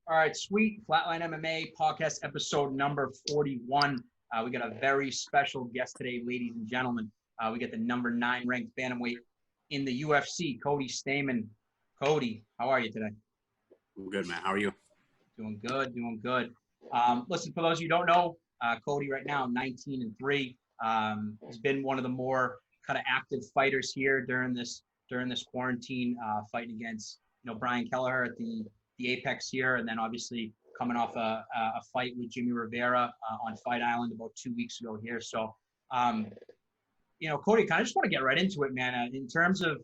All right, sweet. Flatline MMA podcast episode number 41. We got a very special guest today, ladies and gentlemen. We got the number 9 ranked bantamweight in the UFC, Cody Stamann. Cody, how are you today? I'm good, man. How are you? Doing good, doing good. Listen, for those of you who don't know, Cody right now 19-3. He's been one of the more kind of active fighters here during this quarantine, fighting against Brian Kelleher at the Apex here, and then obviously coming off a fight with Jimmy Rivera on Fight Island about 2 weeks ago here. So, Cody, kind of just want to get right into it, man. In terms of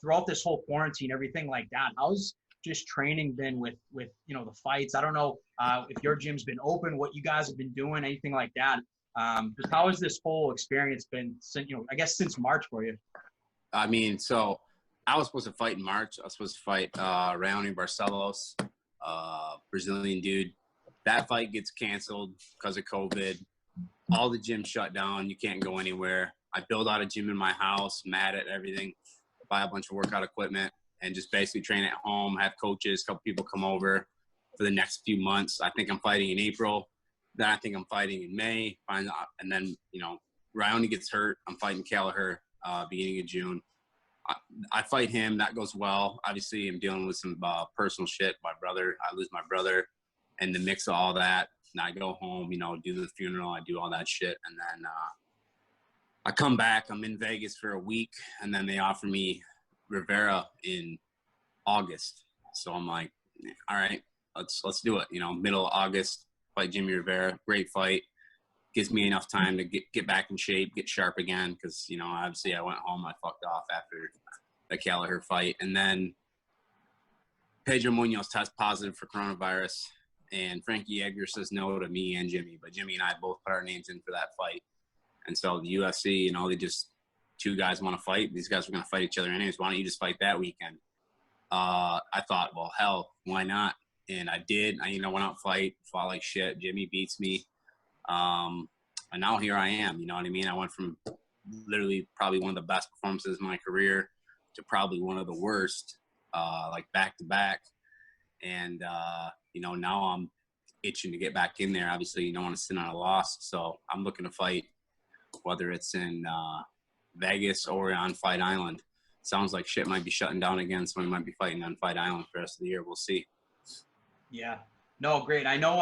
throughout this whole quarantine, everything like that, how's just training been with the fights? I don't know if your gym's been open, what you guys have been doing, anything like that. Just how has this whole experience been since I guess since March for you? I mean, so I was supposed to fight in March. I was supposed to fight Raoni Barcelos, Brazilian dude. That fight gets canceled because of COVID. All the gyms shut down. You can't go anywhere. I build out a gym in my house, mat it, everything, buy a bunch of workout equipment, and just basically train at home, have coaches, a couple people come over for the next few months. I think I'm fighting in April. Then I think I'm fighting in May. And then, Raoni gets hurt. I'm fighting Kelleher beginning of June. I fight him. That goes well. Obviously, I'm dealing with some personal shit. My brother, I lose my brother. And the mix of all that, and I go home, do the funeral. I do all that shit. And then I come back. I'm in Vegas for a week. And then they offer me Rivera in August. So I'm like, all right, let's do it. Middle of August, fight Jimmy Rivera. Great fight. Gives me enough time to get back in shape, get sharp again. Because, obviously I went home. I fucked off after the Kelleher fight. And then Pedro Munoz tests positive for coronavirus. And Frankie Edgar says no to me and Jimmy. But Jimmy and I both put our names in for that fight. And so the UFC, they just, two guys want to fight. These guys were going to fight each other anyways. Why don't you just fight that weekend? I thought, well, hell, why not? And I did. I, went out and fought like shit. Jimmy beats me. And now here I am, you know what I mean? I went from literally probably one of the best performances of my career to probably one of the worst, like back to back. And, now I'm itching to get back in there. Obviously, you don't want to sit on a loss. So I'm looking to fight, whether it's in Vegas or on Fight Island. Sounds like shit might be shutting down again, so we might be fighting on Fight Island for the rest of the year. We'll see. Yeah. No, great. I know,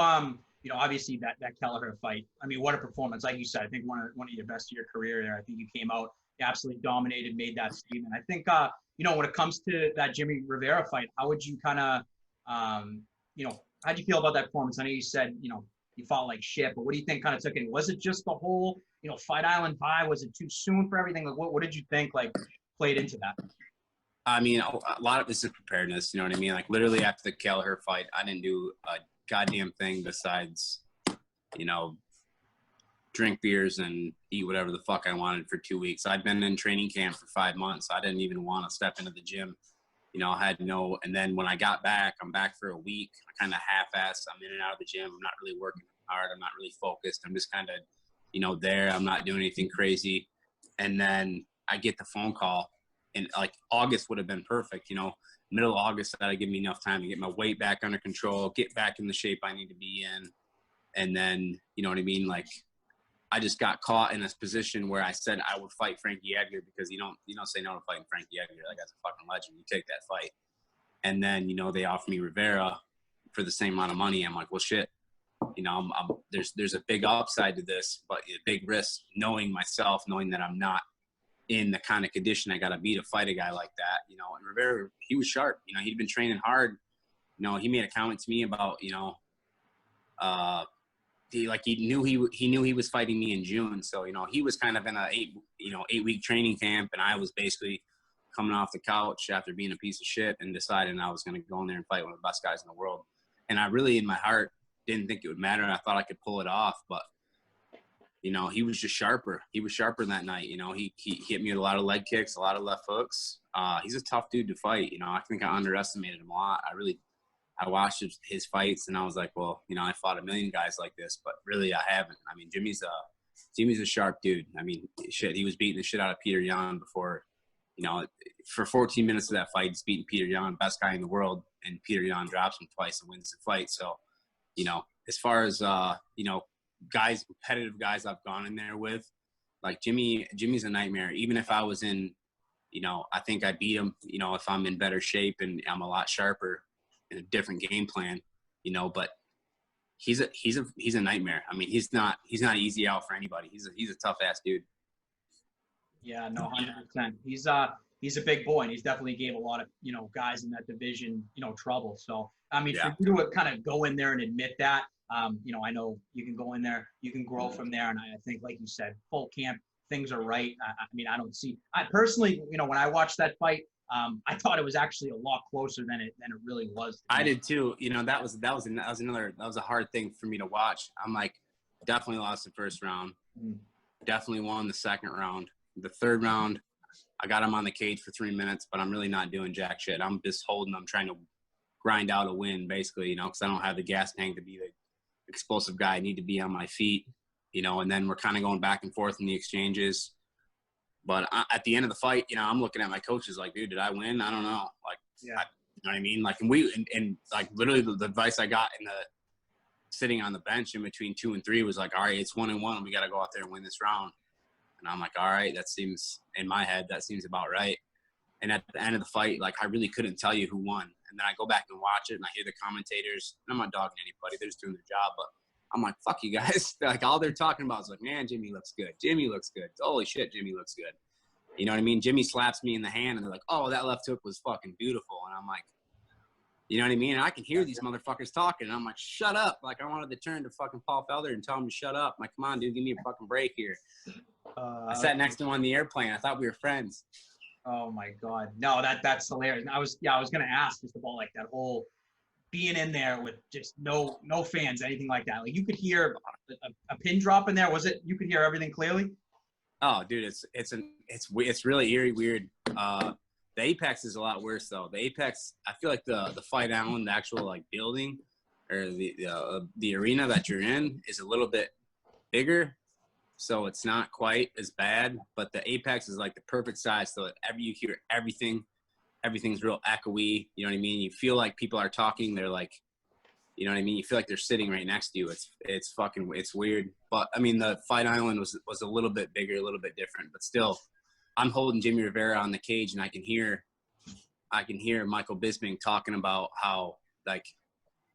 obviously that Kelleher fight, I mean, what a performance. Like you said, I think one of your best of your career there. I think you came out, absolutely dominated, made that statement. I think, when it comes to that Jimmy Rivera fight, how would you kind of, how'd you feel about that performance? I know you said, you fought like shit, but what do you think kind of took it? Was it just the whole, Fight Island high? Was it too soon for everything? Like, what did you think, played into that? I mean, a lot of this is preparedness, you know what I mean? Like, literally after the Kelleher fight, I didn't do a goddamn thing besides, drink beers and eat whatever the fuck I wanted for 2 weeks. I'd been in training camp for 5 months. I didn't even want to step into the gym. I had and then when I got back, I'm back for a week. I kind of half-assed. I'm in and out of the gym. I'm not really working hard. I'm not really focused. I'm just kind of, there. I'm not doing anything crazy. And then I get the phone call, and like August would have been perfect. Middle of August, that'd give me enough time to get my weight back under control, get back in the shape I need to be in. And then, you know what I mean? Like, I just got caught in this position where I said I would fight Frankie Edgar, because you don't say no to fighting Frankie Edgar. That guy's a fucking legend. You take that fight. And then, they offer me Rivera for the same amount of money. I'm like, well, shit. There's a big upside to this, but a big risk, knowing myself, knowing that I'm not in the kind of condition I got to be to fight a guy like that. And Rivera, he was sharp. He'd been training hard. He made a comment to me about, he knew he was fighting me in June. So, he was kind of in a 8-week training camp, and I was basically coming off the couch after being a piece of shit and deciding I was going to go in there and fight one of the best guys in the world. And I really, in my heart, didn't think it would matter. I thought I could pull it off, but he was just sharper. He was sharper that night. He hit me with a lot of leg kicks, a lot of left hooks. He's a tough dude to fight. I think I underestimated him a lot. I watched his fights, and I was like, well, I fought a million guys like this, but really I haven't. I mean, Jimmy's a sharp dude. I mean, shit, he was beating the shit out of Peter Yan before, you know, for 14 minutes of that fight, he's beating Peter Yan, best guy in the world, and Peter Yan drops him twice and wins the fight. So, you know, as far as, you know, guys, competitive guys I've gone in there with, like Jimmy's a nightmare. Even if I was in, you know, I think I beat him, you know, if I'm in better shape and I'm a lot sharper in a different game plan, you know, but he's a nightmare. I mean, he's not easy out for anybody. He's a tough ass dude. Yeah, no, 100%. He's a big boy, and he's definitely gave a lot of, you know, guys in that division, you know, trouble. So, I mean, for you to kind of go in there and admit that, you know, I know you can go in there, you can grow from there. And I think, like you said, full camp, things are right. I mean, I personally, you know, when I watched that fight, I thought it was actually a lot closer than it really was. I did too. You know, that was a hard thing for me to watch. I'm like, definitely lost the first round. Definitely won the second round. The third round, I got him on the cage for 3 minutes, but I'm really not doing jack shit. I'm just holding. I'm trying to grind out a win, basically, you know, because I don't have the gas tank to be the explosive guy. I need to be on my feet, you know, and then we're kind of going back and forth in the exchanges. But at the end of the fight, you know, I'm looking at my coaches like, dude, did I win? I don't know. Like, yeah. You know what I mean? Like, and like literally the advice I got in the sitting on the bench in between 2 and 3 was like, all right, it's 1-1. We got to go out there and win this round. And I'm like, all right, that seems, in my head, that seems about right. And at the end of the fight, like, I really couldn't tell you who won. And then I go back and watch it, and I hear the commentators. And I'm not dogging anybody. They're just doing their job. But I'm like, fuck you guys. Like, all they're talking about is like, man, Jimmy looks good. Jimmy looks good. Holy shit, Jimmy looks good. You know what I mean? Jimmy slaps me in the hand, and they're like, oh, that left hook was fucking beautiful. And I'm like, you know what I mean? And I can hear these motherfuckers talking. And I'm like, shut up. Like, I wanted to turn to fucking Paul Felder and tell him to shut up. I'm like, come on, dude, give me a fucking break here. I sat next to him on the airplane. I thought we were friends. Oh my God. No, that's hilarious. I was going to ask just about like that whole being in there with just no fans, anything like that. Like, you could hear a pin drop in there. Was it, you could hear everything clearly? Oh, dude, it's really eerie, weird. The Apex is a lot worse though. The Apex, I feel like the Fight Island, the actual like building or the arena that you're in is a little bit bigger. So it's not quite as bad, but the Apex is like the perfect size. So you hear everything, everything's real echoey. You know what I mean? You feel like people are talking. They're like, you know what I mean? You feel like they're sitting right next to you. It's weird. But I mean, the Fight Island was a little bit bigger, a little bit different, but still I'm holding Jimmy Rivera on the cage, and I can hear Michael Bisping talking about how like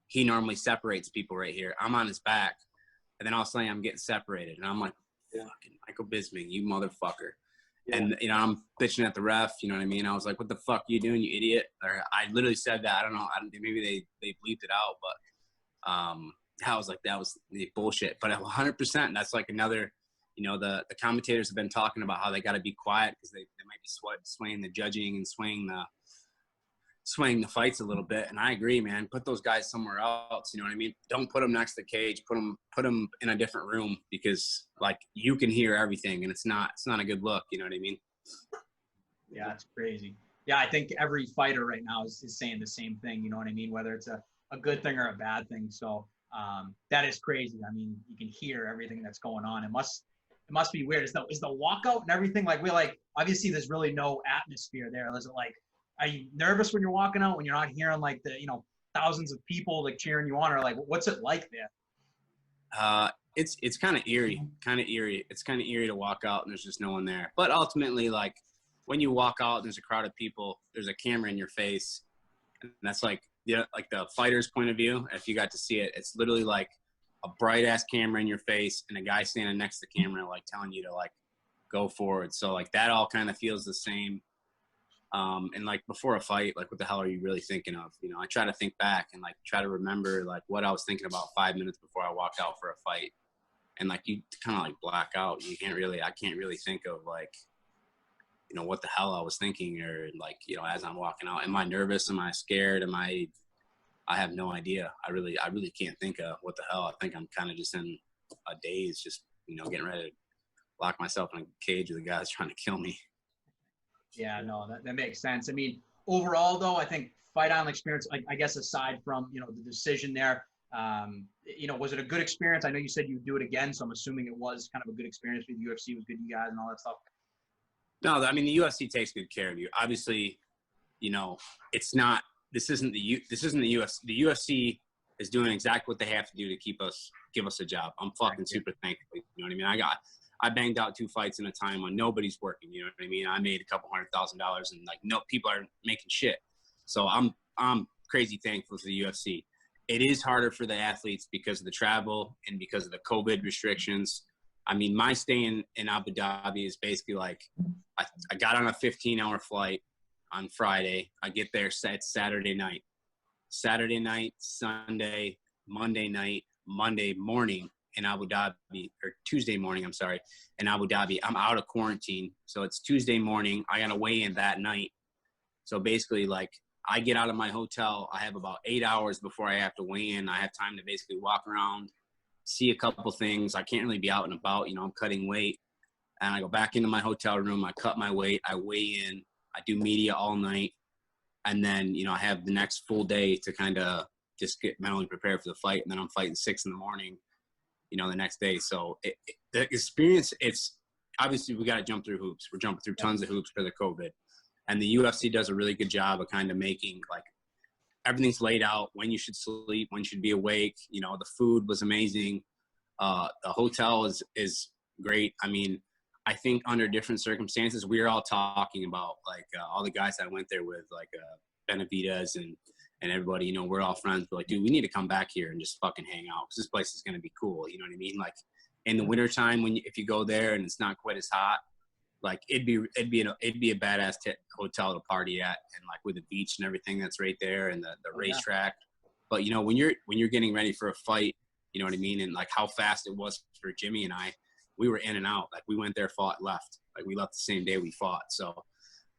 he normally separates people right here. I'm on his back, and then all of a sudden I'm getting separated, and I'm like, fucking Michael Bisping, you motherfucker. Yeah. And, you know, I'm bitching at the ref, you know what I mean? I was like, what the fuck are you doing, you idiot? Or I literally said that. I don't know. Maybe they bleeped it out, but I was like, that was the bullshit. But 100%, that's like another, you know, the commentators have been talking about how they got to be quiet because they might be swaying the judging and swaying the fights a little bit. And I agree, man. Put those guys somewhere else. You know what I mean? Don't put them next to the cage. Put them in a different room because like you can hear everything, and it's not a good look. You know what I mean? Yeah, it's crazy. Yeah, I think every fighter right now is saying the same thing. You know what I mean? Whether it's a good thing or a bad thing. So that is crazy. I mean, you can hear everything that's going on. It must be weird. Is the walkout and everything like obviously there's really no atmosphere there. Is it like? Are you nervous when you're walking out, when you're not hearing like the, you know, thousands of people like cheering you on, or like, what's it like there? It's kind of eerie. It's kind of eerie to walk out and there's just no one there. But ultimately, like when you walk out and there's a crowd of people, there's a camera in your face. And that's like the fighter's point of view. If you got to see it, it's literally like a bright ass camera in your face and a guy standing next to the camera, like telling you to like go forward. So like that all kind of feels the same. And like before a fight, like what the hell are you really thinking of? You know, I try to think back and like try to remember like what I was thinking about 5 minutes before I walked out for a fight. And like you kind of like black out. I can't really think of like, you know, what the hell I was thinking or like, you know, as I'm walking out. Am I nervous? Am I scared? I have no idea. I really can't think of what the hell. I think I'm kind of just in a daze, just, you know, getting ready to lock myself in a cage with the guys trying to kill me. Yeah, no, that makes sense. I mean, overall, though, I think Fight Island experience, I guess, aside from, you know, the decision there, you know, was it a good experience? I know you said you'd do it again, so I'm assuming it was kind of a good experience with UFC. It was good to you guys and all that stuff. No, I mean, the UFC takes good care of you. Obviously, you know, it's not, this isn't the UFC. The UFC is doing exactly what they have to do to give us a job. I'm fucking super thankful. You know what I mean? I banged out 2 fights in a time when nobody's working. You know what I mean? I made a couple $100,000 and like, no, people aren't making shit. So I'm crazy thankful to the UFC. It is harder for the athletes because of the travel and because of the COVID restrictions. I mean, my stay in Abu Dhabi is basically like, I got on a 15-hour flight on Friday. I get there Saturday night. Saturday night, Sunday, Monday night, Monday morning in Abu Dhabi, or Tuesday morning, I'm sorry, in Abu Dhabi. I'm out of quarantine. So it's Tuesday morning. I got to weigh in that night. So basically, like, I get out of my hotel. I have about 8 hours before I have to weigh in. I have time to basically walk around, see a couple things. I can't really be out and about. You know, I'm cutting weight. And I go back into my hotel room. I cut my weight. I weigh in. I do media all night. And then, you know, I have the next full day to kind of just get mentally prepared for the fight. And then I'm fighting 6 in the morning, you know, the next day. So the experience, it's obviously we got to jump through hoops. We're jumping through tons of hoops for the COVID. And the UFC does a really good job of kind of making, like, everything's laid out, when you should sleep, when you should be awake. You know, the food was amazing. The hotel is great. I mean, I think under different circumstances, we were all talking about, like, all the guys that I went there with, like, Benavides and everybody, you know, we're all friends. But like, dude, we need to come back here and just fucking hang out because this place is going to be cool. You know what I mean? Like, in the wintertime, if you go there and it's not quite as hot, like, it'd be a badass hotel to party at, and like with the beach and everything that's right there, and the racetrack. But you know, when you're getting ready for a fight, you know what I mean, and like how fast it was for Jimmy and I, we were in and out. Like, we went there, fought, left. Like, we left the same day we fought. So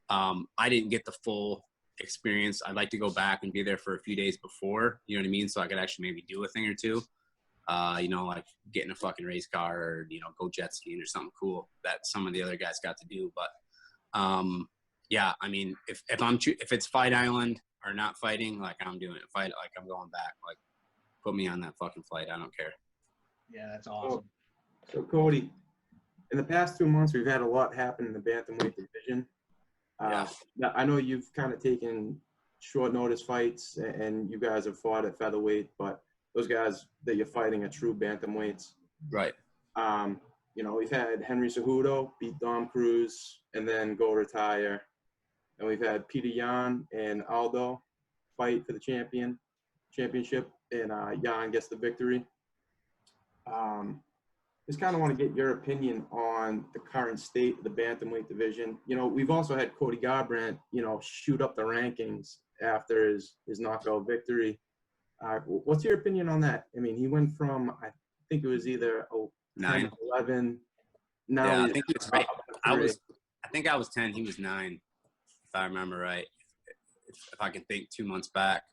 I didn't get the full experience. I'd like to go back and be there for a few days before, you know what I mean, so I could actually maybe do a thing or two. You know, like get in a fucking race car or, you know, go jet skiing or something cool that some of the other guys got to do. But yeah, I mean, if it's Fight Island or not fighting, like, I'm doing it. Fight, like, I'm going back. Like, put me on that fucking flight. I don't care. Yeah, that's awesome. So Cody, in the past 2 months, we've had a lot happen in the bantamweight division. Yeah. I know you've kind of taken short notice fights, and you guys have fought at featherweight, but those guys that you're fighting are true bantamweights. Right. You know, we've had Henry Cejudo beat Dom Cruz and then go retire. And we've had Peter Yan and Aldo fight for the championship, and Yan gets the victory. Just kind of want to get your opinion on the current state of the bantamweight division. You know, we've also had Cody Garbrandt, you know, shoot up the rankings after his knockout victory. What's your opinion on that? I mean, he went from, I think it was either 9, 11. Now yeah, I think it's right. I think I was 10. He was 9, if I remember right. If I can think 2 months back,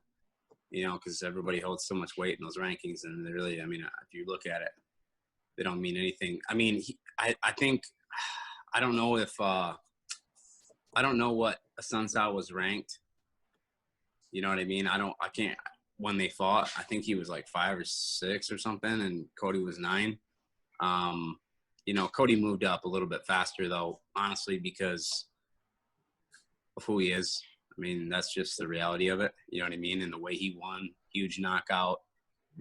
you know, because everybody holds so much weight in those rankings, and they really, I mean, if you look at it, they don't mean anything. I mean, I think, I don't know if, I don't know what Asuncao was ranked. You know what I mean? I can't, when they fought, I think he was like 5 or 6 or something, and Cody was 9. You know, Cody moved up a little bit faster, though, honestly, because of who he is. I mean, that's just the reality of it. You know what I mean? And the way he won, huge knockout.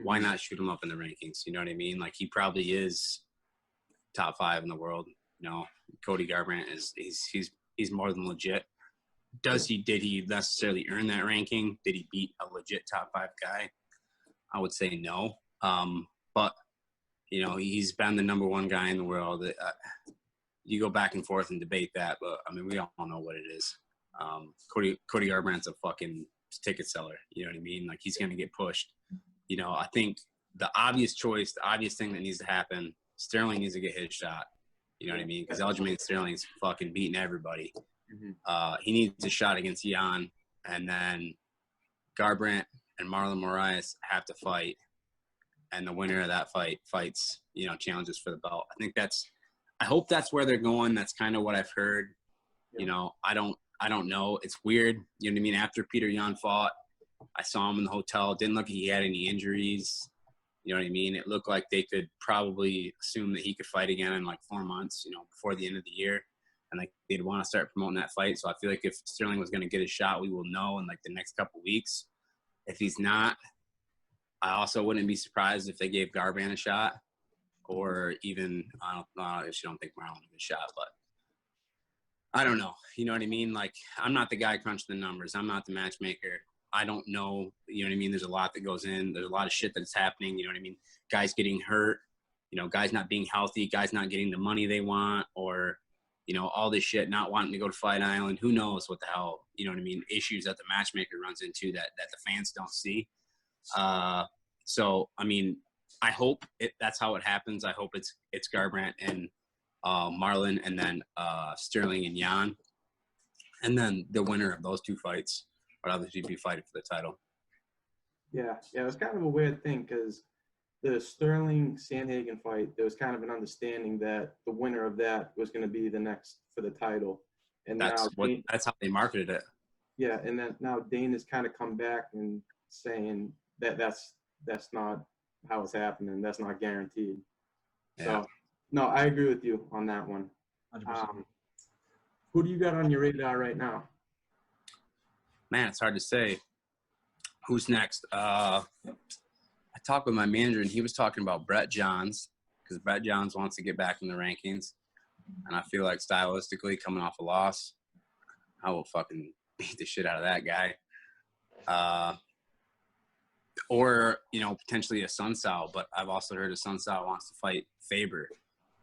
Why not shoot him up in the rankings? You know what I mean? Like, he probably is top 5 in the world. You know, Cody Garbrandt he's more than legit. Did he necessarily earn that ranking? Did he beat a legit top 5 guy? I would say no. But, you know, he's been the number 1 guy in the world. You go back and forth and debate that, but, I mean, we all know what it is. Cody Garbrandt's a fucking ticket seller. You know what I mean? Like, he's going to get pushed. You know, I think the obvious thing that needs to happen, Sterling needs to get his shot. You know what I mean? Because Aljamain Sterling's fucking beating everybody. He needs a shot against Yan, and then Garbrandt and Marlon Moraes have to fight, and the winner of that fight fights, you know, challenges for the belt. I hope that's where they're going. That's kind of what I've heard. You know, I don't know. It's weird. You know what I mean? After Peter Yan fought, I saw him in the hotel. Didn't look like he had any injuries. You know what I mean? It looked like they could probably assume that he could fight again in like 4 months, you know, before the end of the year. and like they'd want to start promoting that fight. So I feel like if Sterling was going to get a shot, we will know in like the next couple weeks. If he's not, I also wouldn't be surprised if they gave Garbrandt a shot, or even I actually don't think Marlon a good shot, but I don't know. You know what I mean? Like, I'm not the guy crunching the numbers. I'm not the matchmaker. I don't know. You know what I mean? There's a lot that goes in. There's a lot of shit that's happening. You know what I mean? Guys getting hurt, you know, guys not being healthy, guys not getting the money they want, or, you know, all this shit, not wanting to go to Fight Island. Who knows what the hell, you know what I mean? Issues that the matchmaker runs into that the fans don't see. So, I mean, I hope that's how it happens. I hope it's Garbrandt and Marlon, and then Sterling and Jan. And then the winner of those two fights would obviously be fighting for the title. Yeah, it was kind of a weird thing because the Sterling-Sandhagen fight, there was kind of an understanding that the winner of that was going to be the next for the title. And that's how they marketed it. Yeah, and then now Dana's kind of come back and saying that that's not how it's happening. That's not guaranteed. Yeah. So, no, I agree with you on that one. 100%. Who do you got on your radar right now? Man, it's hard to say. Who's next? I talked with my manager, and he was talking about Brett Johns, because Brett Johns wants to get back in the rankings. And I feel like stylistically, coming off a loss, I will fucking beat the shit out of that guy. Or, you know, potentially a Sun Sao, but I've also heard a Sun Sao wants to fight Faber.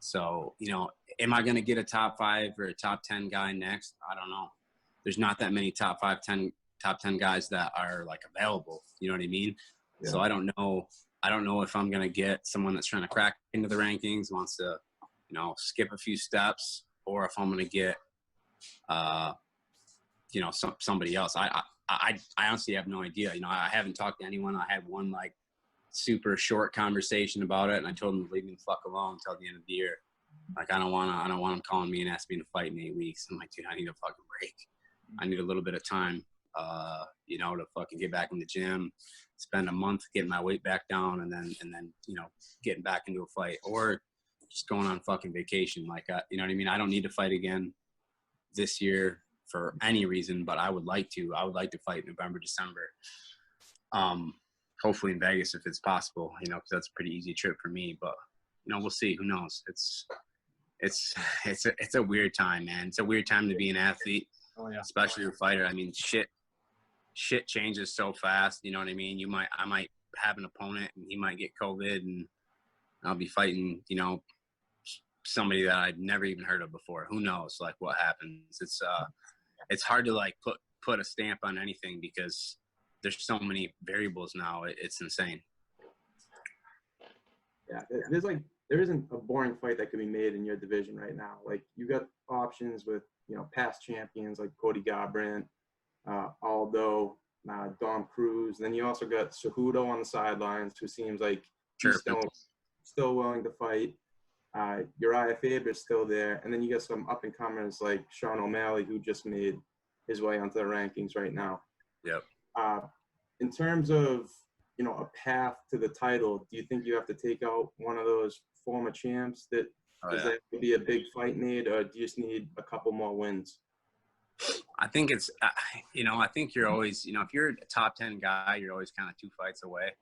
So, you know, am I going to get a top 5 or a top 10 guy next? I don't know. There's not that many top 10 guys that are like available. You know what I mean? Yeah. So I don't know if I'm going to get someone that's trying to crack into the rankings, wants to, you know, skip a few steps, or if I'm going to get, you know, somebody else. I honestly have no idea. You know, I haven't talked to anyone. I had one like super short conversation about it, and I told him to leave me the fuck alone until the end of the year. Like, I don't want him calling me and asking me to fight in 8 weeks. I'm like, dude, I need a fucking break. I need a little bit of time, you know, to fucking get back in the gym, spend a month getting my weight back down, and then, you know, getting back into a fight, or just going on fucking vacation. Like, you know what I mean? I don't need to fight again this year for any reason, but I would like to. I would like to fight November, December. Hopefully in Vegas if it's possible, you know, because that's a pretty easy trip for me. But, you know, we'll see. Who knows? It's a weird time, man. It's a weird time to be an athlete, especially a fighter. I mean, shit changes so fast. You know what I mean? I might have an opponent and he might get COVID, and I'll be fighting, you know, somebody that I'd never even heard of before. Who knows, like, what happens? It's hard to like put a stamp on anything because there's so many variables now. It's insane. Yeah, there isn't a boring fight that could be made in your division right now. Like, you got options with, you know, past champions like Cody Garbrandt, Aldo, Dom Cruz. Then you also got Cejudo on the sidelines, who seems like he's still willing to fight. Uriah Faber's still there. And then you got some up-and-comers like Sean O'Malley, who just made his way onto the rankings right now. Yep. In terms of, you know, a path to the title, do you think you have to take out one of those former champs? That that would be a big fight made, or do you just need a couple more wins? I think it's, you know, I think you're always, you know, if you're a top 10 guy, you're always kind of 2 fights away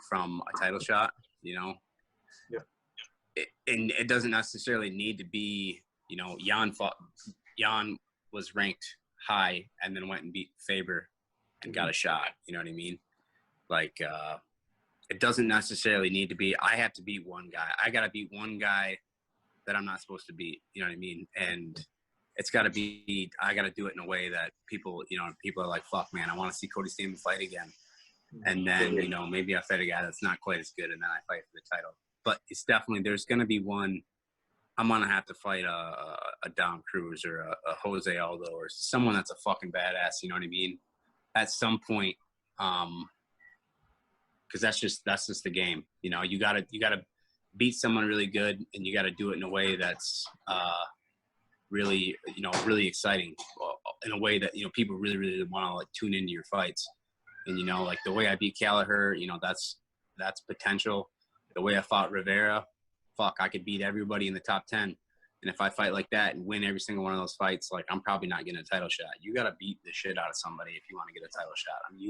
from a title shot, you know? Yep. And it doesn't necessarily need to be, you know, Jan was ranked high and then went and beat Faber and got a shot. You know what I mean? Like, it doesn't necessarily need to be, I have to beat one guy. I got to beat one guy that I'm not supposed to beat. You know what I mean? And it's got to be, I got to do it in a way that people, you know, people are like, fuck, man, I want to see Cody Stamann fight again. And then, you know, maybe I fight a guy that's not quite as good, and then I fight for the title. But it's definitely, there's going to be one, I'm going to have to fight a Dom Cruz or a Jose Aldo or someone that's a fucking badass, you know what I mean? At some point, because that's just the game. You know, you gotta beat someone really good, and you got to do it in a way that's really, you know, really exciting, in a way that, you know, people really, really want to like tune into your fights. And, you know, like the way I beat Kelleher, you know, that's potential. The way I fought Rivera, fuck, I could beat everybody in the top 10. And if I fight like that and win every single one of those fights, like, I'm probably not getting a title shot. You got to beat the shit out of somebody if you want to get a title shot. I mean,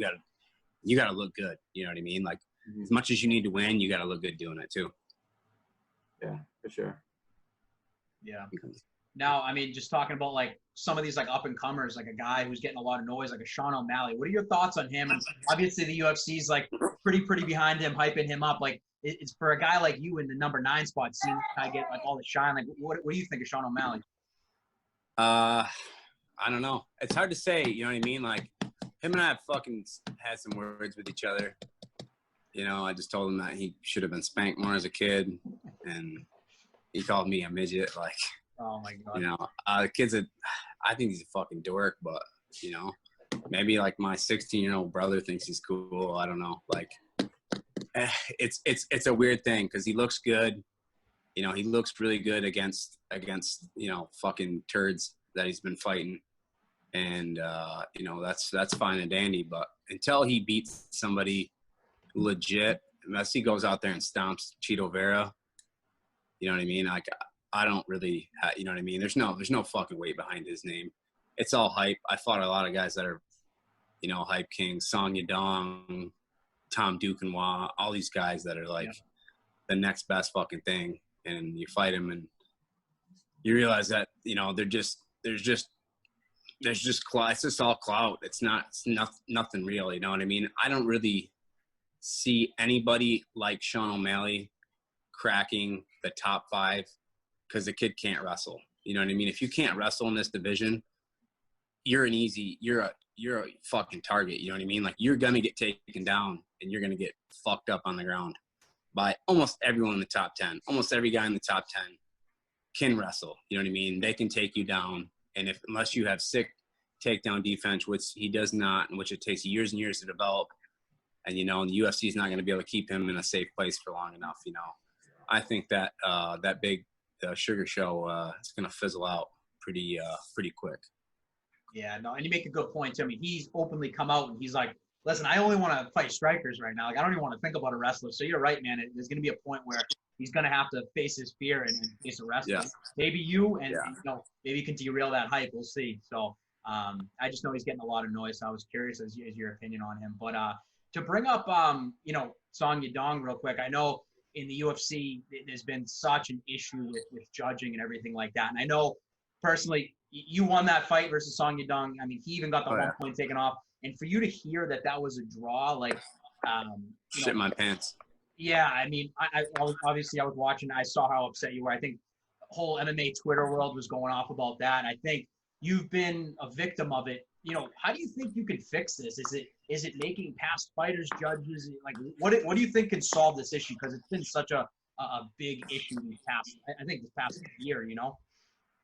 you got to look good. You know what I mean? Like, as much as you need to win, you got to look good doing it too. Yeah, for sure. Yeah. Now, I mean, just talking about like some of these like up and comers, like a guy who's getting a lot of noise, like a Sean O'Malley. What are your thoughts on him? And obviously the UFC's like pretty behind him, hyping him up. Like, it's for a guy like you in the number 9 spot, seeing this guy get like all the shine. Like, what do you think of Sean O'Malley? I don't know. It's hard to say. You know what I mean? Like, him and I have fucking had some words with each other. You know, I just told him that he should have been spanked more as a kid, and he called me a midget. Like, Oh my God. you know, the kid's I think he's a fucking dork, but, you know, maybe like my 16-year-old brother thinks he's cool. I don't know. Like, it's a weird thing because he looks good. You know, he looks really good against, you know, fucking turds that he's been fighting. And, you know, that's fine and dandy. But until he beats somebody legit, unless he goes out there and stomps Cheeto Vera, you know what I mean? Like, I don't really, you know what I mean? There's no fucking weight behind his name. It's all hype. I fought a lot of guys that are, you know, hype kings, Song Yadong, Tom Duquesnoy, all these guys that are like the next best fucking thing. And you fight them and you realize that, you know, there's just clout. It's just all clout. It's nothing real. You know what I mean? I don't really see anybody like Sean O'Malley cracking the top 5 because the kid can't wrestle. You know what I mean? If you can't wrestle in this division, you're a fucking target. You know what I mean? Like, you're going to get taken down and you're going to get fucked up on the ground by almost everyone in the top 10. Almost every guy in the top 10 can wrestle. You know what I mean? They can take you down. And unless you have sick takedown defense, which he does not, and which it takes years and years to develop, and, you know, and the UFC is not going to be able to keep him in a safe place for long enough, you know. I think that that big sugar show is going to fizzle out pretty quick. Yeah, no, and you make a good point, Tim. I mean, he's openly come out and he's like, listen, I only want to fight strikers right now. Like, I don't even want to think about a wrestler. So you're right, man. There's going to be a point where he's going to have to face his fear and face a wrestler. Yeah. Maybe you and, you know, maybe you can derail that hype. We'll see. So I just know he's getting a lot of noise. So I was curious as your opinion on him. But to bring up, you know, Song Yadong real quick, I know in the UFC there's been such an issue with judging and everything like that. And I know personally you won that fight versus Song Yadong. I mean, he even got the 1 point taken off. And for you to hear that was a draw, like, shit my pants. Yeah, I mean, I was watching. I saw how upset you were. I think the whole MMA Twitter world was going off about that. And I think you've been a victim of it. You know, how do you think you can fix this? Is it making past fighters judges? Like, what do you think can solve this issue? Because it's been such a big issue in the past. I think this past year, you know.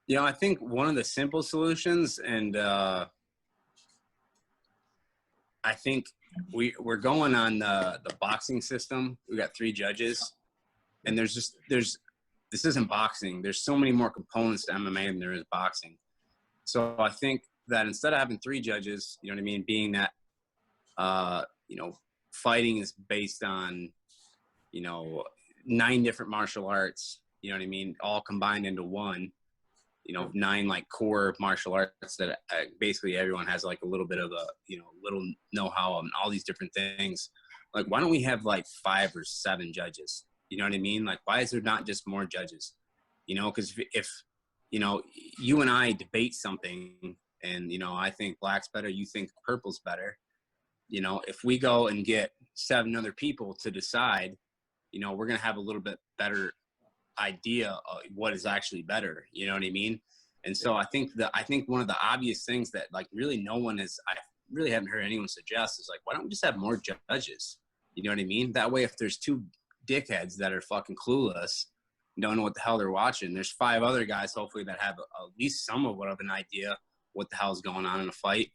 You know, I think one of the simple solutions, and I think we're going on the boxing system. We got 3 judges, and this isn't boxing. There's so many more components to MMA than there is boxing. So I think that instead of having 3 judges, you know what I mean, being that, you know, fighting is based on, you know, 9 different martial arts, you know what I mean, all combined into one. You know, 9 like core martial arts that basically everyone has like a little bit of a, you know, little know-how on all these different things. Like, why don't we have like 5 or 7 judges? You know what I mean? Like, why is there not just more judges? You know, because if, you know, you and I debate something and, you know, I think black's better, you think purple's better. You know, if we go and get 7 other people to decide, you know, we're going to have a little bit better idea of what is actually better, you know what I mean? And so I think one of the obvious things that like really no one is, I really haven't heard anyone suggest is like, why don't we just have more judges? You know what I mean? That way, if there's 2 dickheads that are fucking clueless, don't know what the hell they're watching, there's 5 other guys hopefully that have at least somewhat of an idea what the hell's going on in a fight.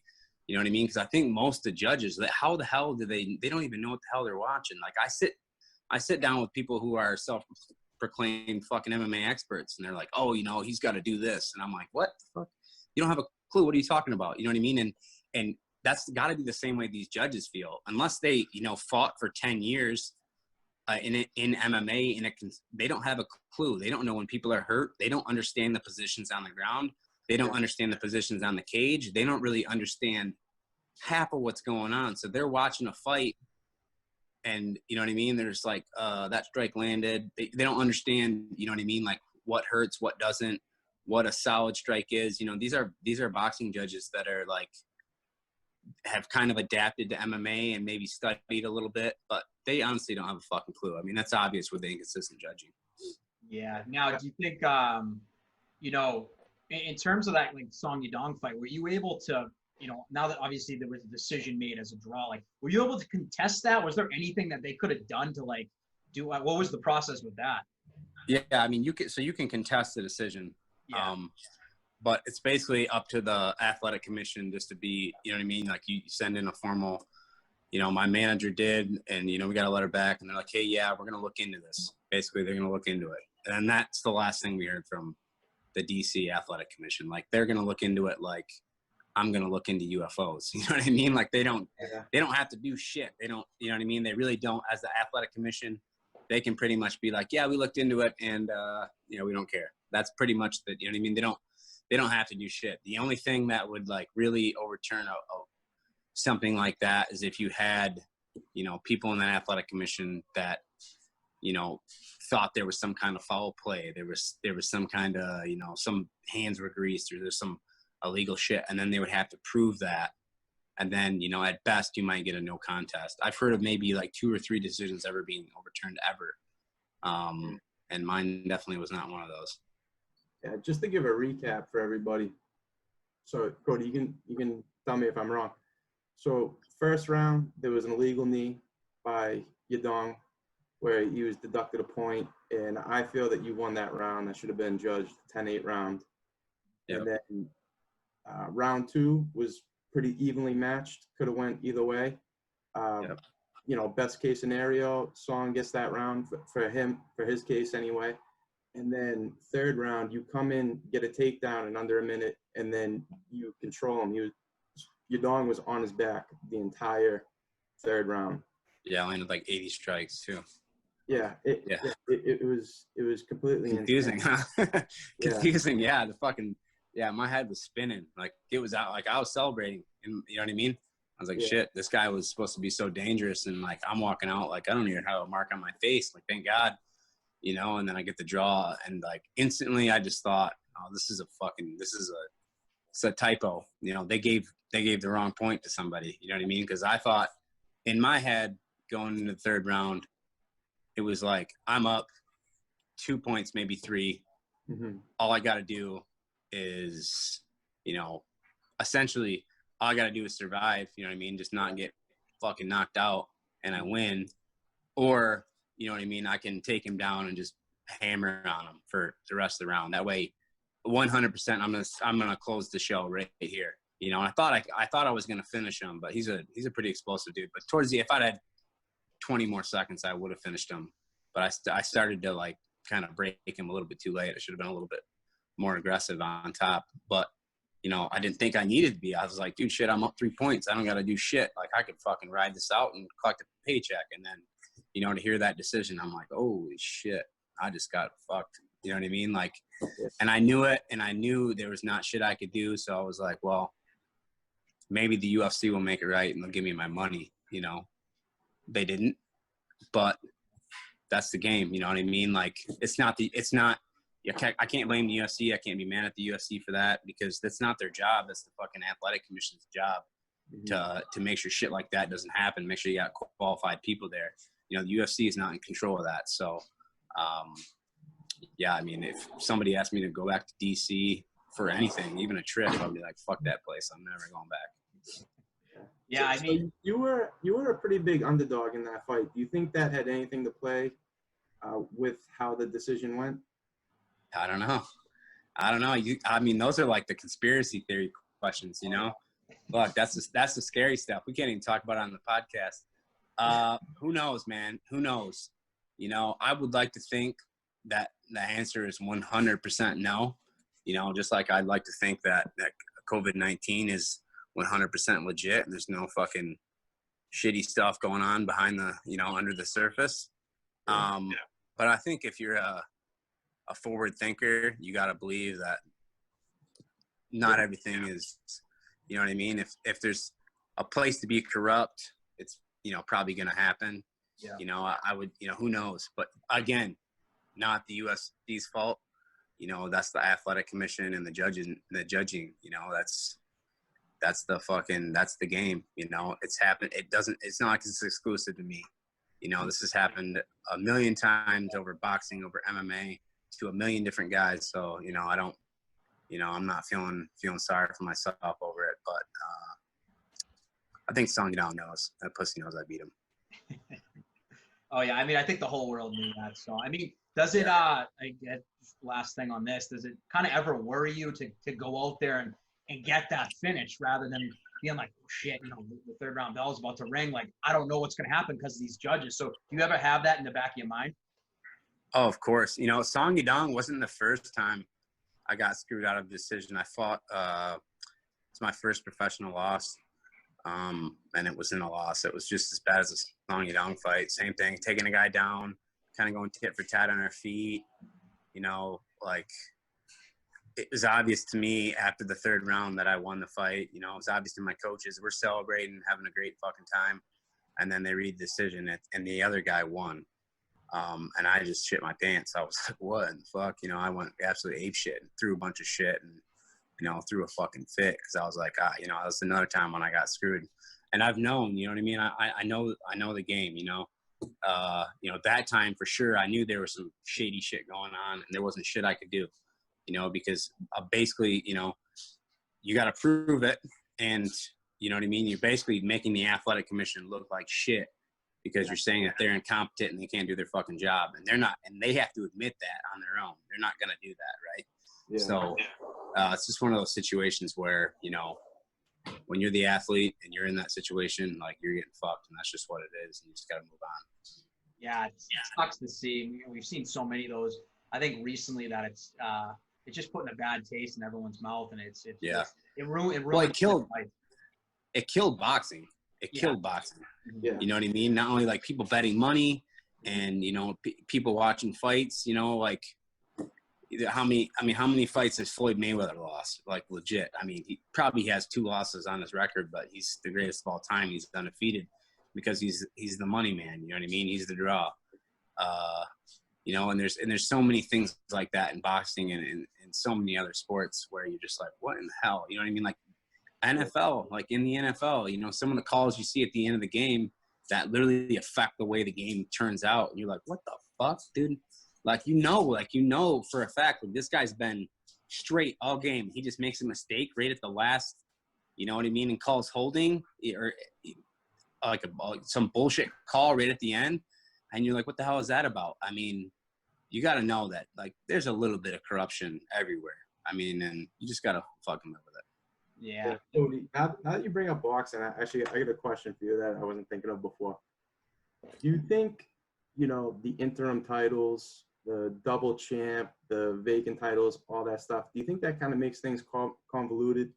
You know what I mean? Because I think most of the judges, how the hell do they don't even know what the hell they're watching. Like, I sit down with people who are self-proclaimed fucking MMA experts, and they're like, oh, you know, he's got to do this. And I'm like, what the fuck? You don't have a clue. What are you talking about? You know what I mean? And that's got to be the same way these judges feel. Unless they, you know, fought for 10 years in MMA, they don't have a clue. They don't know when people are hurt. They don't understand the positions on the ground. They don't understand the positions on the cage. They don't really understand half of what's going on. So they're watching a fight, and you know what I mean? They're just like, that strike landed. They don't understand, you know what I mean? Like what hurts, what doesn't, what a solid strike is. You know, these are boxing judges that are like, have kind of adapted to MMA and maybe studied a little bit, but they honestly don't have a fucking clue. I mean, that's obvious with the inconsistent judging. Yeah. Now, do you think, you know, in terms of that like Song Yadong fight, were you able to, you know, now that obviously there was a decision made as a draw, like, were you able to contest that? Was there anything that they could have done to like do? What was the process with that? Yeah, I mean, you can contest the decision. Yeah. But it's basically up to the athletic commission just to be, you know what I mean? Like you send in a formal, you know, my manager did, and, you know, we got a letter back and they're like, hey, yeah, we're going to look into this. Basically, they're going to look into it. And that's the last thing we heard from the DC athletic commission. Like they're going to look into it. Like I'm going to look into UFOs. You know what I mean? Like they don't have to do shit. They don't, you know what I mean? They really don't. As the athletic commission, they can pretty much be like, yeah, we looked into it and, you know, we don't care. That's pretty much the, you know what I mean? They don't have to do shit. The only thing that would like really overturn something like that is if you had, you know, people in the athletic commission that, you know, thought there was some kind of foul play. There was some kind of, you know, some hands were greased or there's some illegal shit. And then they would have to prove that. And then, you know, at best you might get a no contest. I've heard of maybe like 2 or 3 decisions ever being overturned ever. And mine definitely was not one of those. Yeah, just to give a recap for everybody. So Cody, you can tell me if I'm wrong. So first round, there was an illegal knee by Yadong where he was deducted a point, and I feel that you won that round. That should have been judged 10-8 round. Yep. And then round 2 was pretty evenly matched. Could have went either way. Yep. You know, best case scenario, Song gets that round for him, for his case anyway. And then third round, you come in, get a takedown in under a minute, and then you control him. Yadong was on his back the entire third round. Yeah, I landed like 80 strikes too. Yeah, it was completely confusing, huh? Confusing, yeah. My head was spinning. Like it was out. Like I was celebrating, and you know what I mean. I was like, shit, this guy was supposed to be so dangerous, and like I'm walking out like I don't even have a mark on my face. Like thank God. You know, and then I get the draw, and like instantly I just thought, oh, it's a typo. You know, they gave the wrong point to somebody. You know what I mean? Because I thought in my head going into the third round, it was like I'm up 2 points, maybe 3. Mm-hmm. All I got to do is, you know, essentially all I got to do is survive. You know what I mean? Just not get fucking knocked out, and I win, or you know what I mean? I can take him down and just hammer on him for the rest of the round. That way, 100%, I'm gonna close the show right here. You know, and I thought I was gonna finish him, but he's a pretty explosive dude. But if I'd had 20 more seconds, I would have finished him. But I started to like kind of break him a little bit too late. I should have been a little bit more aggressive on top. But you know, I didn't think I needed to be. I was like, dude, shit, I'm up 3 points. I don't got to do shit. Like I could fucking ride this out and collect a paycheck, and then. You know, to hear that decision, I'm like, holy shit, I just got fucked. You know what I mean? Like, and I knew it, and I knew there was not shit I could do. So I was like, well, maybe the UFC will make it right and they'll give me my money. You know, they didn't, but that's the game. You know what I mean? Like, I can't blame the UFC. I can't be mad at the UFC for that because that's not their job. That's the fucking athletic commission's job to make sure shit like that doesn't happen. Make sure you got qualified people there. You know, the UFC is not in control of that. So, yeah, I mean, if somebody asked me to go back to DC for anything, even a trip, I'd be like, fuck that place. I'm never going back. Yeah, I mean, you were a pretty big underdog in that fight. Do you think that had anything to play with how the decision went? I don't know. I mean, those are like the conspiracy theory questions, you know? Look, that's the scary stuff. We can't even talk about it on the podcast. Who knows, man? Who knows? You know, I would like to think that the answer is 100% no. You know, just like I'd like to think that COVID-19 is 100% legit and there's no fucking shitty stuff going on behind the, you know, under the surface. But I think if you're a forward thinker, you got to believe that not everything is, you know what I mean? If there's a place to be corrupt, it's, you know, probably going to happen. Yeah. You know, I would, you know, who knows? But again, not the UFC's fault. You know, that's the athletic commission and the judging, you know, that's the game, you know. It's happened. It's not like it's exclusive to me. You know, this has happened a million times over boxing, over MMA, to a million different guys. So, you know, I'm not feeling sorry for myself over it, but I think Song Yadong knows. That pussy knows I beat him. Oh yeah, I mean, I think the whole world knew that. So, I mean, does it? I get last thing on this. Does it kind of ever worry you to go out there and get that finish rather than being like, oh shit, you know, the third round bell is about to ring. Like, I don't know what's going to happen because of these judges. So, do you ever have that in the back of your mind? Oh, of course. You know, Song Yadong wasn't the first time I got screwed out of a decision. I fought. It's my first professional loss. And it wasn't a loss. It was just as bad as a Song Yadong fight. Same thing, taking a guy down, kind of going tit for tat on our feet. You know, like, it was obvious to me after the third round that I won the fight. You know, it was obvious to my coaches. We're celebrating, having a great fucking time. And then they read the decision, and the other guy won. And I just shit my pants. I was like, what in the fuck? You know, I went absolutely apeshit and threw a bunch of shit and, you know, threw a fucking fit because I was like, you know, that was another time when I got screwed. And I've known, you know what I mean? I know the game, you know. You know, that time for sure, I knew there was some shady shit going on and there wasn't shit I could do, you know, because basically, you know, you got to prove it. And, you know what I mean? You're basically making the athletic commission look like shit because you're saying that they're incompetent and they can't do their fucking job. And they're not, and they have to admit that on their own. They're not going to do that, right? Yeah. So it's just one of those situations where, you know, when you're the athlete and you're in that situation, like, you're getting fucked, and that's just what it is, and you just got to move on. Yeah, it sucks to see. We've seen so many of those. I think recently that it's just putting a bad taste in everyone's mouth, and it ruined. Well, it killed boxing. It killed boxing. Yeah. You know what I mean? Not only like people betting money and, you know, people watching fights, you know, like, how many fights has Floyd Mayweather lost? Like, legit. I mean, he probably has 2 losses on his record, but he's the greatest of all time. He's undefeated because he's the money man. You know what I mean? He's the draw. You know, and there's so many things like that in boxing and so many other sports where you're just like, what in the hell? You know what I mean? Like NFL, like in the NFL, you know, some of the calls you see at the end of the game that literally affect the way the game turns out. And you're like, what the fuck, dude? Like, you know for a fact that this guy's been straight all game. He just makes a mistake right at the last, you know what I mean, and calls holding or like some bullshit call right at the end. And you're like, what the hell is that about? I mean, you got to know that, like, there's a little bit of corruption everywhere. I mean, and you just got to fucking live with it. Yeah. Cody, now that you bring up boxing, I got a question for you that I wasn't thinking of before. Do you think, you know, the interim titles, the double champ, the vacant titles, all that stuff, do you think that kind of makes things convoluted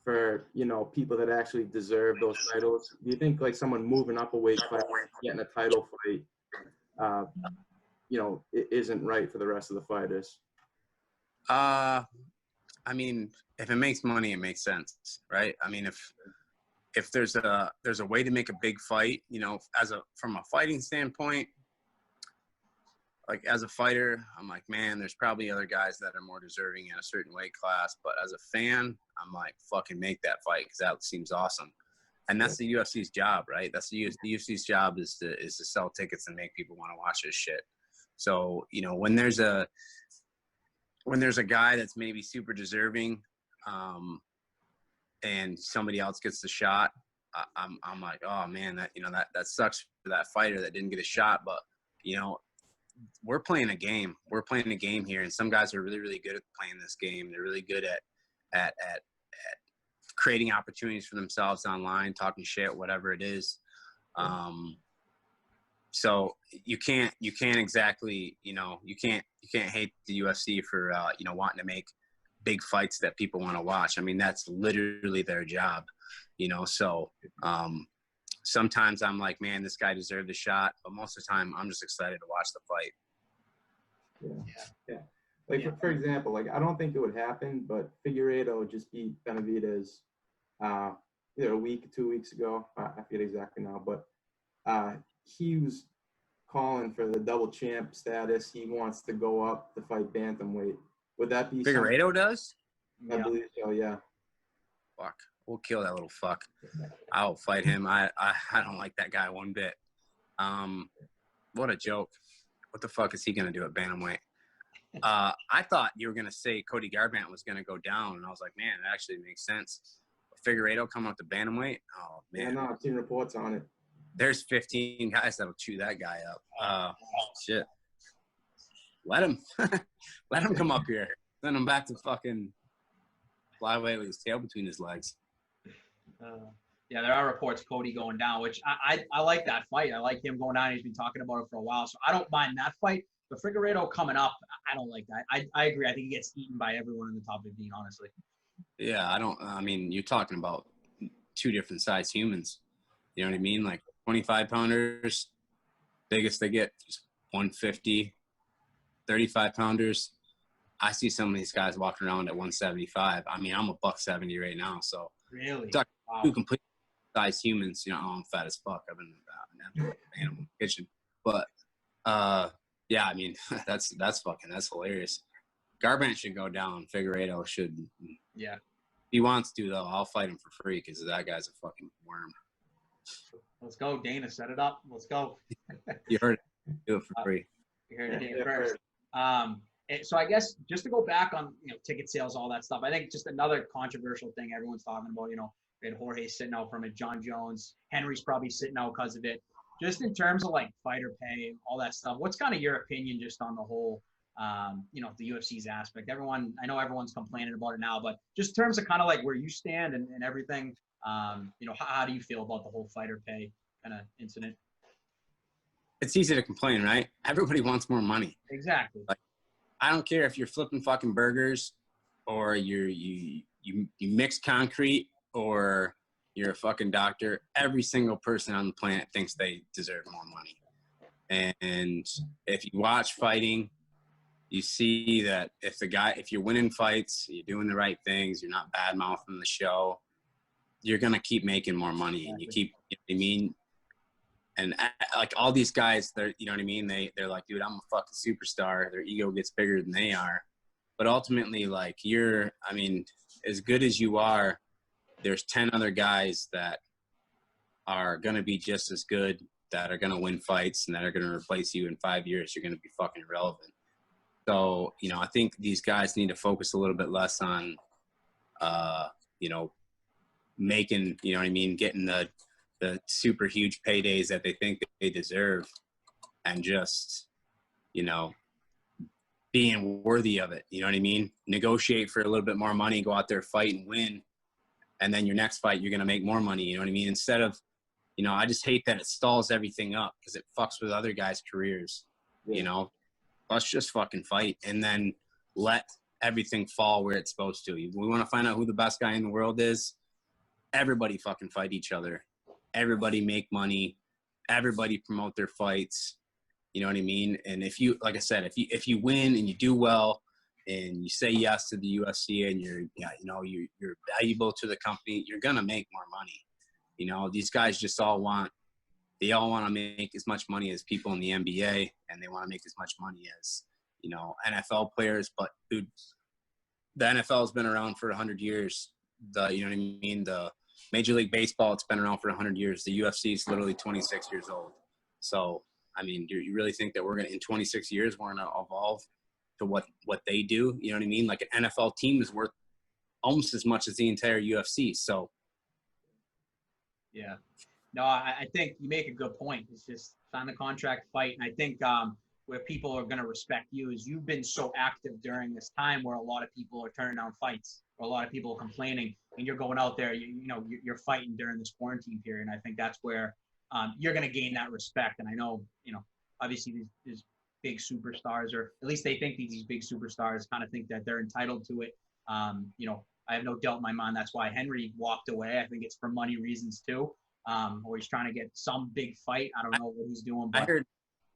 for, you know, people that actually deserve those titles? Do you think, like, someone moving up a weight class, getting a title fight, you know, it isn't right for the rest of the fighters? I mean, if it makes money, it makes sense, right? I mean, if there's a way to make a big fight, you know, from a fighting standpoint, like, as a fighter, I'm like, man, there's probably other guys that are more deserving in a certain weight class. But as a fan, I'm like, fucking make that fight because that seems awesome. And that's the UFC's job, right? That's the UFC's job is to sell tickets and make people want to watch this shit. So, you know, when there's a guy that's maybe super deserving, and somebody else gets the shot, I'm like, oh man, that sucks for that fighter that didn't get a shot. But, you know, we're playing a game. We're playing a game here, and some guys are really, really good at playing this game. They're really good at creating opportunities for themselves online, talking shit, whatever it is. So you can't exactly, you know, you can't hate the UFC for you know, wanting to make big fights that people want to watch. I mean, that's literally their job, you know. So sometimes I'm like, man, this guy deserved a shot. But most of the time, I'm just excited to watch the fight. Yeah. Like, for example, like, I don't think it would happen, but Figueiredo just beat Benavidez either a week, 2 weeks ago. I forget exactly now, but he was calling for the double champ status. He wants to go up to fight bantamweight. Would that be Figueiredo does? I believe so, yeah. Fuck. We'll kill that little fuck. I'll fight him. I don't like that guy one bit. What a joke. What the fuck is he going to do at bantamweight? I thought you were going to say Cody Garbrandt was going to go down, and I was like, man, it actually makes sense. Figueiredo coming up to bantamweight? Oh, man. Yeah, no, I've seen reports on it. There's 15 guys that'll chew that guy up. Shit. Let him. Let him come up here. Send him back to fucking flyweight with his tail between his legs. Yeah, there are reports Cody going down, which I like that fight. I like him going down. He's been talking about it for a while, so I don't mind that fight. But Figueiredo coming up, I don't like that. I agree. I think he gets eaten by everyone in the top 15, honestly. Yeah, I mean, you're talking about two different size humans. You know what I mean? Like 25-pounders, biggest they get is 150. 35-pounders. I see some of these guys walking around at 175. I mean, I'm a $170 right now, so really, wow. Two complete size humans. You know, I'm fat as fuck. I've been in the animal kitchen, but yeah, I mean, that's hilarious. Garbrandt should go down. Figueiredo should. Yeah. If he wants to, though, I'll fight him for free because that guy's a fucking worm. Let's go, Dana. Set it up. Let's go. You heard it. Do it for free. You heard it first. So I guess just to go back on, ticket sales, all that stuff, I think just another controversial thing everyone's talking about, we had Jorge sitting out from it, John Jones, Henry's probably sitting out because of it. Just in terms of like fighter pay, all that stuff, what's kind of your opinion just on the whole, the UFC's aspect? I know everyone's complaining about it now, but just in terms of kind of like where you stand and everything, how do you feel about the whole fighter pay kind of incident? It's easy to complain, right? Everybody wants more money. Exactly. Like, I don't care if you're flipping fucking burgers or you mix concrete or you're a fucking doctor. Every single person on the planet thinks they deserve more money. And if you watch fighting, you see that if you're winning fights, you're doing the right things, you're not bad mouthing the show, you're going to keep making more money. And you keep, you know what I mean? And like all these guys, you know what I mean? They're like, dude, I'm a fucking superstar. Their ego gets bigger than they are. But ultimately, like as good as you are, there's 10 other guys that are going to be just as good, that are going to win fights and that are going to replace you in 5 years. You're going to be fucking irrelevant. So, I think these guys need to focus a little bit less on, making, you know what I mean, getting the super huge paydays that they think they deserve, and just, being worthy of it. You know what I mean? Negotiate for a little bit more money, go out there, fight and win. And then your next fight, you're going to make more money. You know what I mean? Instead of, I just hate that it stalls everything up because it fucks with other guys' careers. Yeah. Let's just fucking fight and then let everything fall where it's supposed to. We want to find out who the best guy in the world is. Everybody fucking fight each other. Everybody make money. Everybody promote their fights. You know what I mean? And if you, like I said, if you win and you do well and you say yes to the UFC and you're valuable to the company, you're going to make more money. These guys just all want to make as much money as people in the NBA, and they want to make as much money as, NFL players. But dude, the NFL has been around for 100 years. You know what I mean? The Major League Baseball, it's been around for 100 years. The UFC is literally 26 years old. So, I mean, do you really think that in 26 years, we're going to evolve to what they do? You know what I mean? Like an NFL team is worth almost as much as the entire UFC. So, yeah. No, I think you make a good point. It's just sign the contract, fight. And I think where people are going to respect you is you've been so active during this time where a lot of people are turning down fights or a lot of people are complaining, and you're going out there, you're fighting during this quarantine period. And I think that's where you're going to gain that respect. And I know, obviously these big superstars, or at least they think these big superstars kind of think that they're entitled to it. I have no doubt in my mind that's why Henry walked away. I think it's for money reasons too. or he's trying to get some big fight. I don't know what he's doing. But I heard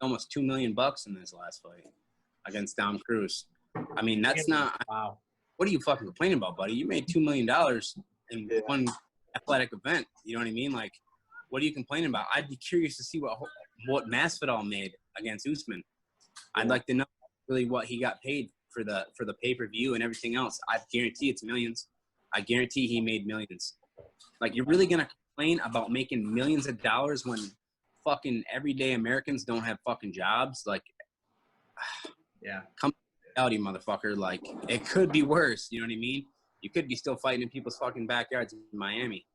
almost $2 million in his last fight against Dom Cruz. I mean, that's not. Wow. What are you fucking complaining about, buddy? You made $2 million in one athletic event. You know what I mean? Like, what are you complaining about? I'd be curious to see what Masvidal made against Usman. I'd like to know really what he got paid for the pay-per-view and everything else. I guarantee it's millions. I guarantee he made millions. Like, you're really gonna complain about making millions of dollars when fucking everyday Americans don't have fucking jobs? Like, yeah, come out, you motherfucker. Like, it could be worse. You know what I mean? You could be still fighting in people's fucking backyards in Miami.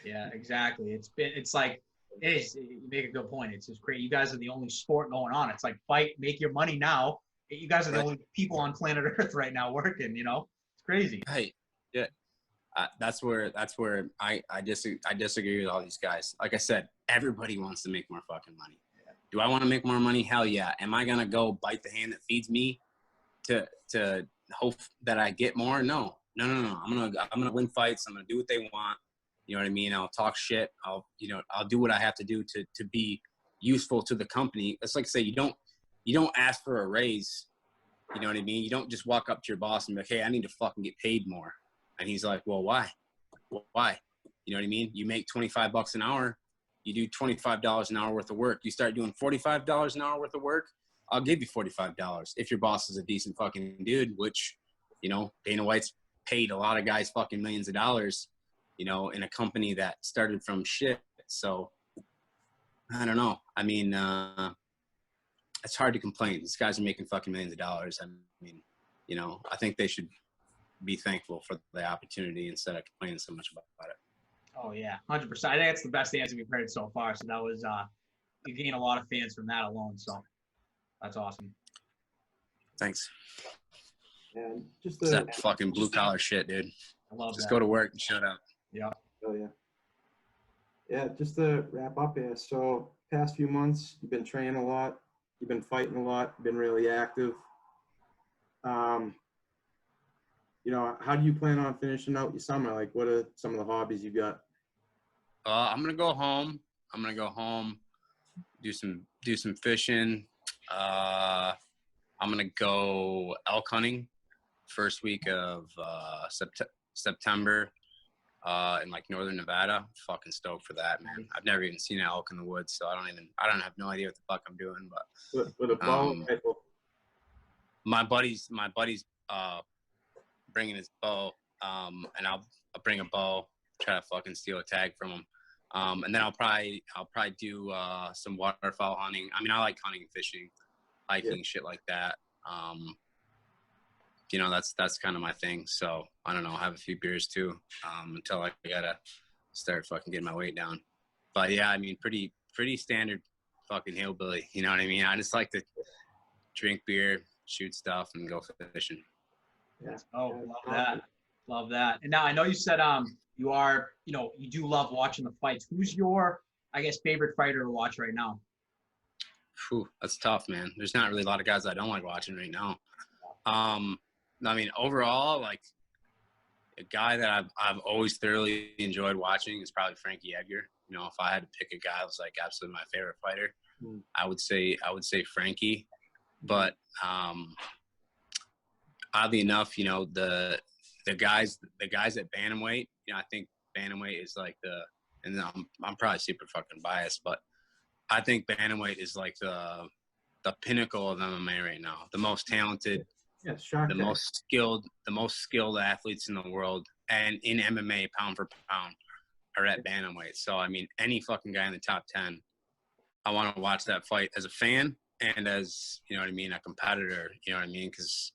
Yeah, exactly. It's like, you make a good point. It's just great. You guys are the only sport going on. It's like, fight, make your money now. You guys are the only people on planet Earth right now working, you know? It's crazy. Right. Yeah. That's where I disagree with all these guys. Like I said, everybody wants to make more fucking money. Yeah. Do I want to make more money? Hell yeah. Am I going to go bite the hand that feeds me to hope that I get more? No. I'm going to win fights. I'm going to do what they want. You know what I mean? I'll talk shit. I'll do what I have to do to be useful to the company. It's like, say, you don't ask for a raise. You know what I mean? You don't just walk up to your boss and be like, hey, I need to fucking get paid more. And he's like, well, why? Why? You know what I mean? You make $25 an hour. You do $25 an hour worth of work. You start doing $45 an hour worth of work, I'll give you $45 if your boss is a decent fucking dude, which, you know, Dana White's paid a lot of guys fucking millions of dollars, you know, in a company that started from shit. So I don't know. I mean, it's hard to complain. These guys are making fucking millions of dollars. I mean, you know, I think they should be thankful for the opportunity instead of complaining so much about it. Oh yeah, 100%. I think that's the best answer we've heard so far. So that was you gain a lot of fans from that alone. So that's awesome. Thanks. And just that fucking blue collar shit, dude. I love just that. go to work and shut up. Yeah. Oh yeah. Yeah, just to wrap up here. So past few months, you've been training a lot. You've been fighting a lot. You've been really active. You know, how do you plan on finishing out your summer? Like, what are some of the hobbies you got? I'm gonna go home. Do some fishing. I'm gonna go elk hunting first week of September in like northern Nevada. Fucking stoked for that, man. I've never even seen an elk in the woods, so I don't have no idea what the fuck I'm doing. But with a bow and rifle. My buddy's bringing his bow, and I'll bring a bow, try to fucking steal a tag from him, and then I'll probably do some waterfowl hunting. I mean, I like hunting and fishing, hiking, shit like that. You know, that's kind of my thing. So I don't know, I'll have a few beers too, until I gotta start fucking getting my weight down. But yeah, I mean, pretty standard fucking hillbilly. You know what I mean? I just like to drink beer, shoot stuff, and go fishing. Yeah. Oh, love that. And now I know you said you do love watching the fights. Who's your, I guess, favorite fighter to watch right now? Whew, that's tough, man. There's not really a lot of guys I don't like watching right now. I mean, overall, like, a guy that I've always thoroughly enjoyed watching is probably Frankie Edgar. You know, if I had to pick a guy that was like absolutely my favorite fighter, I would say Frankie. But oddly enough, you know, the guys at Bantamweight, you know, I think Bantamweight is like and I'm probably super fucking biased, but I think Bantamweight is like the pinnacle of MMA right now. The most talented, the most skilled athletes in the world, and in MMA pound for pound are at Bantamweight. So I mean, any fucking guy in the top 10, I want to watch that fight as a fan and as, you know what I mean, a competitor. You know what I mean? Because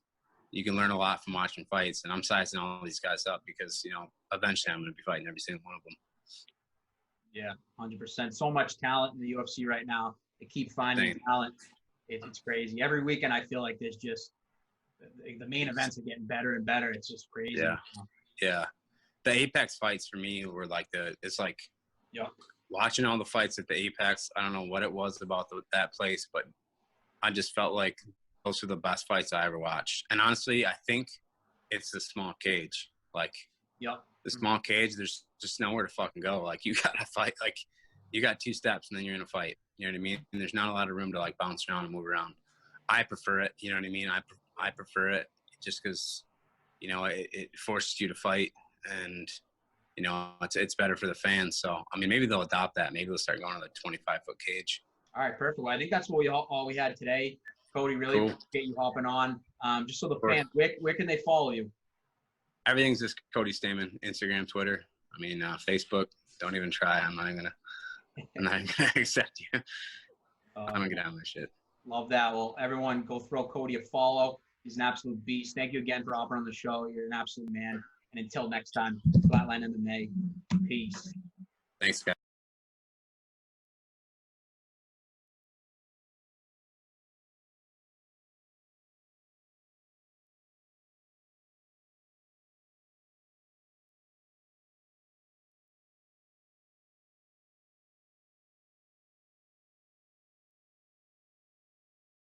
you can learn a lot from watching fights, and I'm sizing all these guys up because, you know, eventually I'm going to be fighting every single one of them. Yeah, 100%. So much talent in the UFC right now. They keep finding talent. It's crazy. Every weekend I feel like there's just the main events are getting better and better. It's just crazy. Yeah. The Apex fights for me were like watching all the fights at the Apex. I don't know what it was about that place, but I just felt like those were the best fights I ever watched. And honestly, I think it's the small cage. Like, the small cage, there's just know where to fucking go. Like, you got to fight. Like, you got 2 steps and then you're in a fight. You know what I mean? And there's not a lot of room to like bounce around and move around. I prefer it. You know what I mean? I prefer it just because, you know, it forces you to fight, and, you know, it's better for the fans. So, I mean, maybe they'll adopt that. Maybe they'll start going to the 25-foot cage. All right, perfect. Well, I think that's what all we had today. Cody, really Cool. appreciate you hopping on. Just so the fans, where can they follow you? Everything's just Cody Stamann, Instagram, Twitter. I mean, Facebook. Don't even try. I'm not even gonna accept you. I'm gonna get out of my shit. Love that. Well, everyone, go throw Cody a follow. He's an absolute beast. Thank you again for hopping on the show. You're an absolute man. And until next time, Flatline MMA. Peace. Thanks, guys.